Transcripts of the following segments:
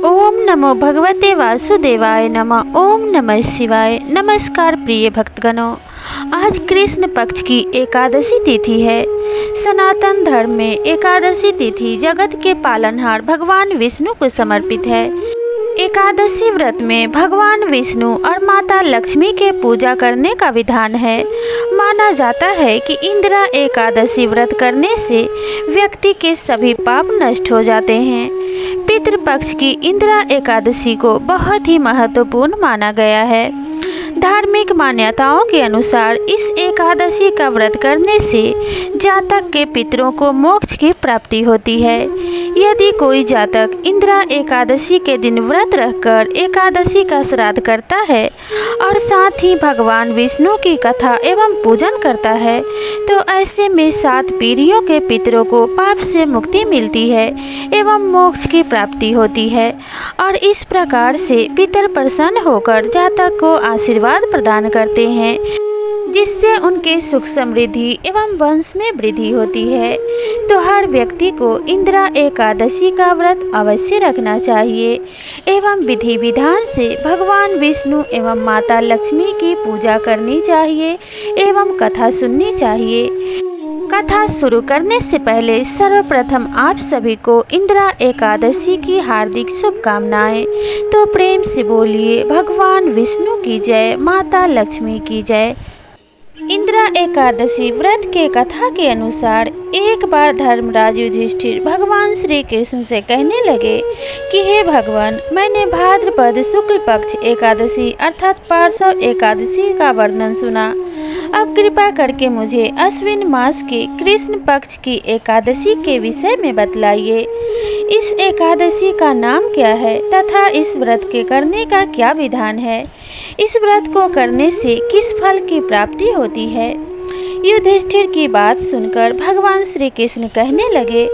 ओम नमो भगवते वासुदेवाय नमः। ओम नमः शिवाय। नमस्कार प्रिय भक्तगणों, आज कृष्ण पक्ष की एकादशी तिथि है। सनातन धर्म में एकादशी तिथि जगत के पालनहार भगवान विष्णु को समर्पित है। एकादशी व्रत में भगवान विष्णु और माता लक्ष्मी के पूजा करने का विधान है। माना जाता है कि इंदिरा एकादशी व्रत करने से व्यक्ति के सभी पाप नष्ट हो जाते हैं। पितृपक्ष की इंदिरा एकादशी को बहुत ही महत्वपूर्ण माना गया है। धार्मिक मान्यताओं के अनुसार इस एकादशी का व्रत करने से जातक के पितरों को मोक्ष की प्राप्ति होती है। यदि कोई जातक इंदिरा एकादशी के दिन व्रत रखकर एकादशी का श्राद्ध करता है और साथ ही भगवान विष्णु की कथा एवं पूजन करता है तो ऐसे में 7 पीढ़ियों के पितरों को पाप से मुक्ति मिलती है एवं मोक्ष की प्राप्ति होती है और इस प्रकार से पितर प्रसन्न होकर जातक को आशीर्वाद प्रदान करते हैं, जिससे उनके सुख समृद्धि एवं वंश में वृद्धि होती है। तो हर व्यक्ति को इंदिरा एकादशी का व्रत अवश्य रखना चाहिए एवं विधि विधान से भगवान विष्णु एवं माता लक्ष्मी की पूजा करनी चाहिए एवं कथा सुननी चाहिए। कथा शुरू करने से पहले सर्वप्रथम आप सभी को इंदिरा एकादशी की हार्दिक शुभकामनाएं। तो प्रेम से बोलिए भगवान विष्णु की जय, माता लक्ष्मी की जय। इंदिरा एकादशी व्रत के कथा के अनुसार एक बार धर्मराज युधिष्ठिर भगवान श्री कृष्ण से कहने लगे कि हे भगवान, मैंने भाद्रपद शुक्ल पक्ष एकादशी अर्थात पार्श्व एकादशी का वर्णन सुना। अब कृपा करके मुझे अश्विन मास के कृष्ण पक्ष की एकादशी के विषय में बतलाइए। इस एकादशी का नाम क्या है तथा इस व्रत के करने का क्या विधान है? इस व्रत को करने से किस फल की प्राप्ति होती है? युधिष्ठिर की बात सुनकर भगवान श्री कृष्ण कहने लगे,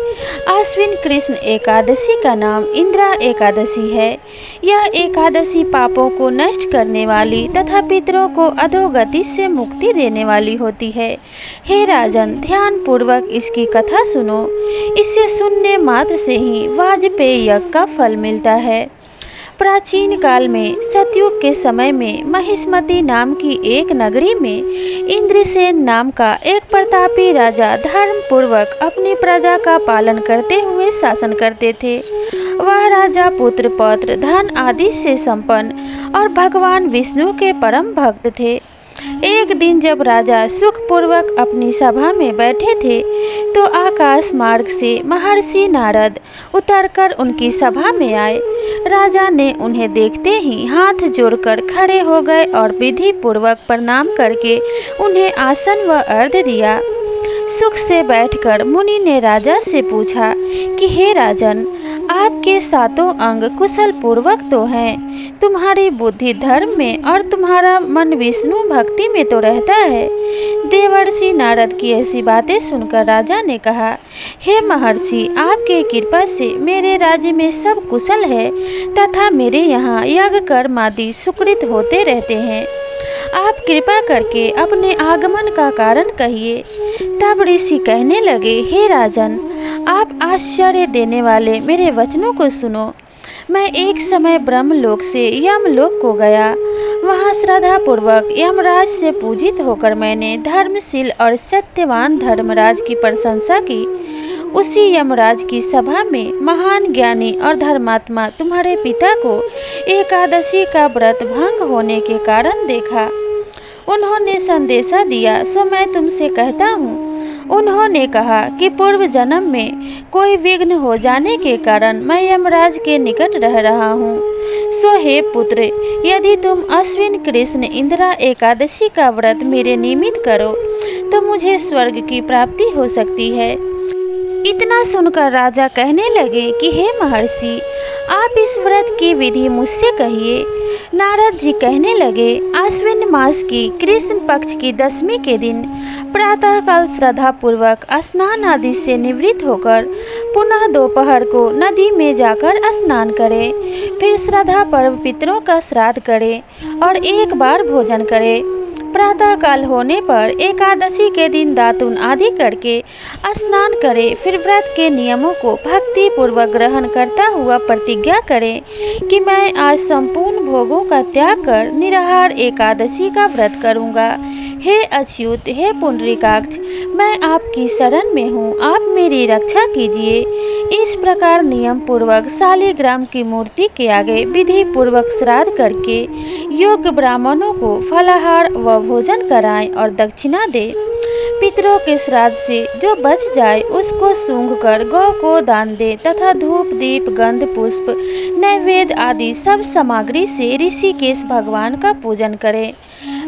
आश्विन कृष्ण एकादशी का नाम इंदिरा एकादशी है। यह एकादशी पापों को नष्ट करने वाली तथा पितरों को अधोगति से मुक्ति देने वाली होती है। हे राजन, ध्यान पूर्वक इसकी कथा सुनो। इसे सुनने मात्र से ही वाजपेय यज्ञ का फल मिलता है। प्राचीन काल में सतयुग के समय में महिष्मती नाम की एक नगरी में इंद्रसेन नाम का एक प्रतापी राजा धर्म पूर्वक अपनी प्रजा का पालन करते हुए शासन करते थे। वह राजा पुत्र पौत्र धन आदि से संपन्न और भगवान विष्णु के परम भक्त थे। एक दिन जब राजा सुखपूर्वक अपनी सभा में बैठे थे तो आकाश मार्ग से महर्षि नारद उतरकर उनकी सभा में आए। राजा ने उन्हें देखते ही हाथ जोड़कर खड़े हो गए और विधि पूर्वक प्रणाम करके उन्हें आसन व अर्घ्य दिया। सुख से बैठकर मुनि ने राजा से पूछा कि हे राजन, आपके 7 अंग कुशल पूर्वक तो हैं, तुम्हारी बुद्धि धर्म में और तुम्हारा मन विष्णु भक्ति में तो रहता है। देवर्षि नारद की ऐसी बातें सुनकर राजा ने कहा, हे महर्षि, आपके कृपा से मेरे राज्य में सब कुशल है तथा मेरे यहाँ यज्ञ कर्म आदि सुकृत होते रहते हैं। आप कृपा करके अपने आगमन का कारण कहिए। तब ऋषि कहने लगे, हे राजन, आप आश्चर्य देने वाले मेरे वचनों को सुनो। मैं एक समय ब्रह्मलोक से यमलोक को गया। वहाँ श्रद्धा पूर्वक यमराज से पूजित होकर मैंने धर्मशील और सत्यवान धर्मराज की प्रशंसा की। उसी यमराज की सभा में महान ज्ञानी और धर्मात्मा तुम्हारे पिता को एकादशी का व्रत भंग होने के कारण देखा। उन्होंने संदेशा दिया, सो मैं तुमसे कहता हूँ। उन्होंने कहा कि पूर्व जन्म में कोई विघ्न हो जाने के कारण मैं यमराज के निकट रह रहा हूँ। सो हे पुत्र, यदि तुम अश्विन कृष्ण इंदिरा एकादशी का व्रत मेरे निमित्त करो तो मुझे स्वर्ग की प्राप्ति हो सकती है। इतना सुनकर राजा कहने लगे कि हे महर्षि, आप इस व्रत की विधि मुझसे कहिए। नारद जी कहने लगे, आश्विन मास की कृष्ण पक्ष की 10वीं के दिन प्रातःकाल श्रद्धा पूर्वक स्नान आदि से निवृत्त होकर पुनः दोपहर को नदी में जाकर स्नान करें। फिर श्रद्धा पर्व पितरों का श्राद्ध करें और एक बार भोजन करें। प्रातः काल होने पर एकादशी के दिन दातुन आदि करके स्नान करें। फिर व्रत के नियमों को भक्ति पूर्वक ग्रहण करता हुआ प्रतिज्ञा करें कि मैं आज संपूर्ण भोगों का त्याग कर निराहार एकादशी का व्रत करूंगा। हे अच्युत, हे पुंडरीकाक्ष, मैं आपकी शरण में हूँ, आप मेरी रक्षा कीजिए। इस प्रकार नियम पूर्वक शालिग्राम की मूर्ति के आगे विधि पूर्वक श्राद्ध करके योग्य ब्राह्मणों को फलाहार व भोजन कराएं और दक्षिणा दें। पितरों के श्राद्ध से जो बच जाए उसको सूंघ कर गौ को दान दे तथा धूप दीप गंध पुष्प नैवेद्य आदि सब सामग्री से ऋषिकेश भगवान का पूजन करें।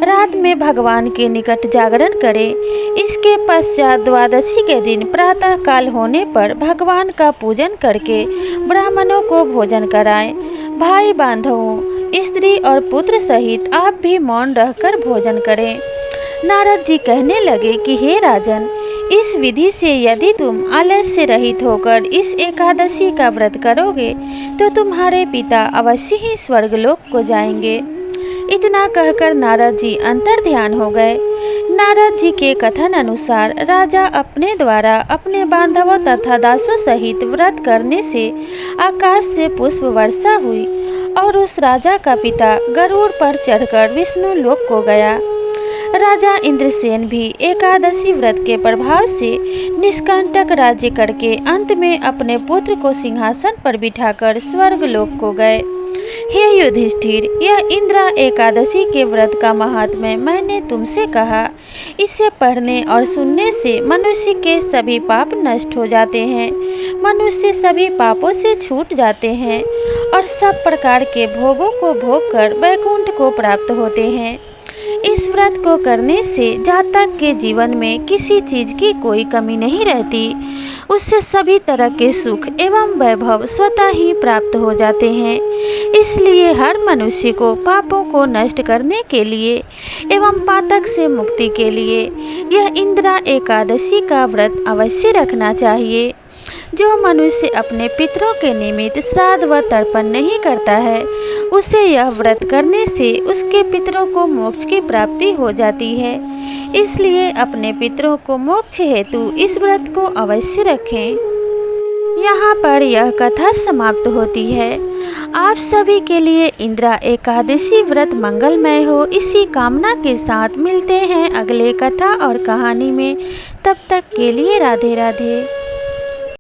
रात में भगवान के निकट जागरण करें। इसके पश्चात द्वादशी के दिन प्रातः काल होने पर भगवान का पूजन करके ब्राह्मणों को भोजन कराएं। भाई बांधवों, स्त्री और पुत्र सहित आप भी मौन रहकर भोजन करें। नारद जी कहने लगे कि हे राजन, इस विधि से यदि तुम आलस्य रहित होकर इस एकादशी का व्रत करोगे तो तुम्हारे पिता अवश्य ही स्वर्गलोक को जाएंगे। इतना कहकर नारद जी अंतर ध्यान हो गए। नारद जी के कथन अनुसार राजा अपने द्वारा अपने बांधवों तथा दासों सहित व्रत करने से आकाश से पुष्प वर्षा हुई और उस राजा का पिता गरुड़ पर चढ़कर विष्णु लोक को गया। राजा इंद्रसेन भी एकादशी व्रत के प्रभाव से निष्कंटक राज्य करके अंत में अपने पुत्र को सिंहासन पर बिठाकर स्वर्गलोक को गए। हे युधिष्ठिर, यह इंद्रा एकादशी के व्रत का महात्म्य मैंने तुमसे कहा। इसे पढ़ने और सुनने से मनुष्य के सभी पाप नष्ट हो जाते हैं, मनुष्य सभी पापों से छूट जाते हैं और सब प्रकार के भोगों को भोग कर वैकुंठ को प्राप्त होते हैं। इस व्रत को करने से जातक के जीवन में किसी चीज की कोई कमी नहीं रहती, उससे सभी तरह के सुख एवं वैभव स्वतः ही प्राप्त हो जाते हैं। इसलिए हर मनुष्य को पापों को नष्ट करने के लिए एवं पातक से मुक्ति के लिए यह इंद्रा एकादशी का व्रत अवश्य रखना चाहिए। जो मनुष्य अपने पितरों के निमित्त श्राद्ध व तर्पण नहीं करता है, उसे यह व्रत करने से उसके पितरों को मोक्ष की प्राप्ति हो जाती है। इसलिए अपने पितरों को मोक्ष हेतु इस व्रत को अवश्य रखें। यहाँ पर यह कथा समाप्त होती है। आप सभी के लिए इंद्रा एकादशी व्रत मंगलमय हो, इसी कामना के साथ मिलते हैं अगले कथा और कहानी में। तब तक के लिए राधे राधे।